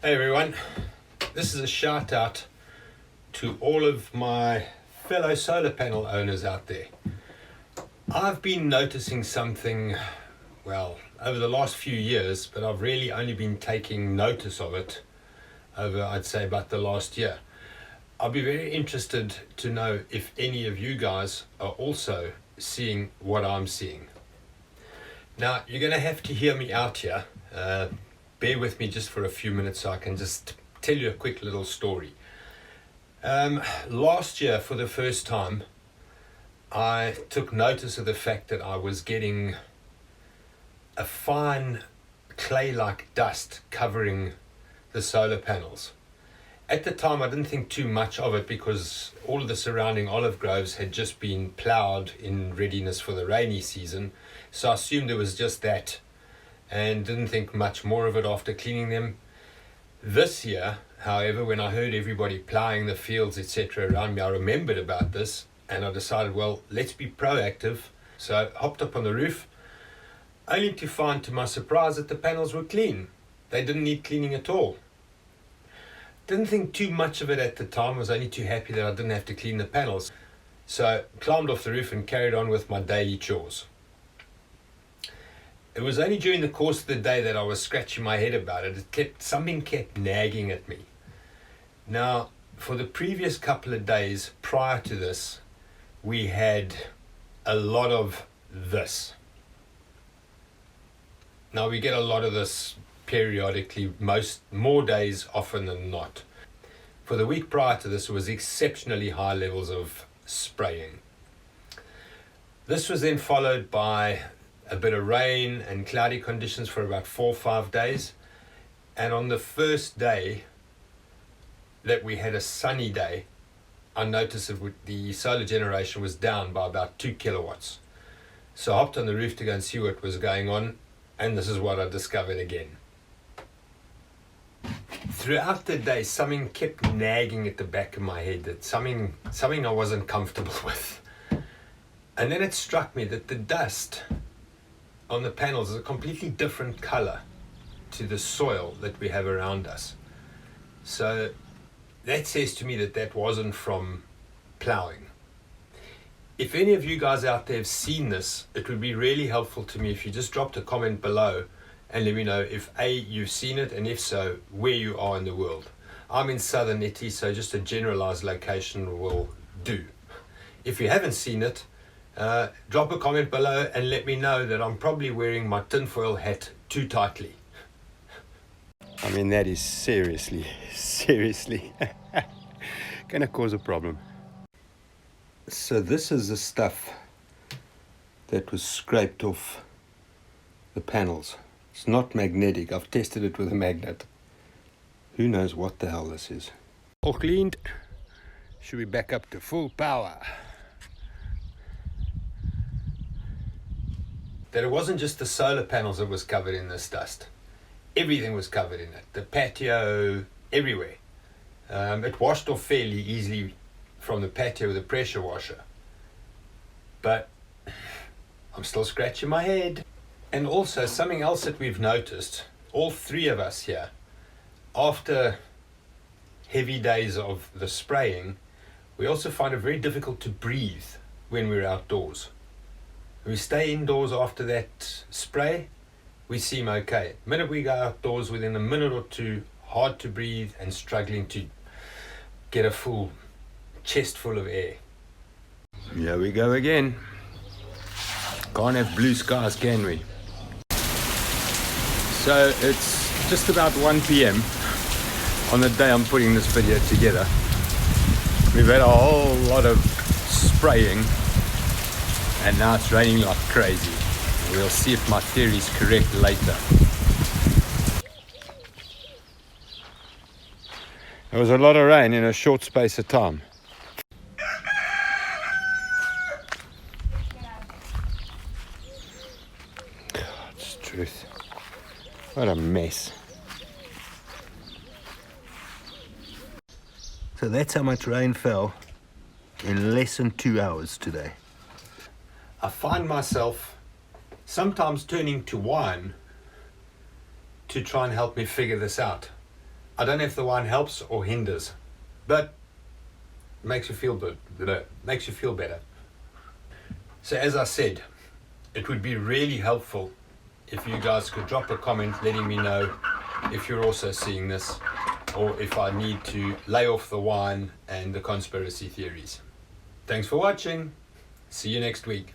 Hey everyone, this is a shout out to all of my fellow solar panel owners out there. I've been noticing something, over the last few years, but I've really only been taking notice of it over, I'd say, about the last year. I'll be very interested to know if any of you guys are also seeing what I'm seeing. Now, you're going to have to hear me out here. Bear with me just for a few minutes so I can just tell you a quick little story. Last year, for the first time, I took notice of the fact that I was getting a fine clay-like dust covering the solar panels. At the time, I didn't think too much of it because all of the surrounding olive groves had just been ploughed in readiness for the rainy season, so I assumed it was just that, and didn't think much more of it after cleaning them. This year, however, when I heard everybody ploughing the fields, etc. around me, I remembered about this and I decided, well, let's be proactive. So I hopped up on the roof, only to find to my surprise that the panels were clean. They didn't need cleaning at all. Didn't think too much of it at the time, was only too happy that I didn't have to clean the panels. So climbed off the roof and carried on with my daily chores. It was only during the course of the day that I was scratching my head about it. Something kept nagging at me. Now, for the previous couple of days prior to this, we had a lot of this. Now, we get a lot of this periodically, more days often than not. For the week prior to this, it was exceptionally high levels of spraying. This was then followed by a bit of rain and cloudy conditions for about 4 or 5 days. And on the first day that we had a sunny day, I noticed that the solar generation was down by about 2 kilowatts. So I hopped on the roof to go and see what was going on, and this is what I discovered again. Throughout the day, something kept nagging at the back of my head, that something I wasn't comfortable with. And then it struck me that the dust on the panels is a completely different color to the soil that we have around us. So that says to me that that wasn't from plowing. If any of you guys out there have seen this, it would be really helpful to me if you just dropped a comment below and let me know if A, you've seen it, and if so, where you are in the world. I'm in southern Italy, so just a generalized location will do. If you haven't seen it, drop a comment below and let me know that I'm probably wearing my tinfoil hat too tightly. I mean, that is seriously gonna cause a problem. So this is the stuff that was scraped off the panels. It's not magnetic. I've tested it with a magnet. Who knows what the hell this is. All cleaned. Should be back up to full power. That it wasn't just the solar panels that was covered in this dust. Everything was covered in it. The patio, everywhere. It washed off fairly easily from the patio with a pressure washer. But I'm still scratching my head. And also something else that we've noticed, all three of us here, after heavy days of the spraying, we also find it very difficult to breathe when we're outdoors. We stay indoors after that spray, we seem okay. The minute we go outdoors, within a minute or two, hard to breathe and struggling to get a full chest full of air. Here we go again. Can't have blue skies, can we? So it's just about 1 p.m. on the day I'm putting this video together. We've had a whole lot of spraying, and now it's raining like crazy. We'll see if my theory is correct later. There was a lot of rain in a short space of time. God's truth. What a mess. So that's how much rain fell in less than 2 hours today. I find myself sometimes turning to wine to try and help me figure this out. I don't know if the wine helps or hinders, but it makes you feel good. Makes you feel better. So as I said, it would be really helpful if you guys could drop a comment letting me know if you're also seeing this, or if I need to lay off the wine and the conspiracy theories. Thanks for watching. See you next week.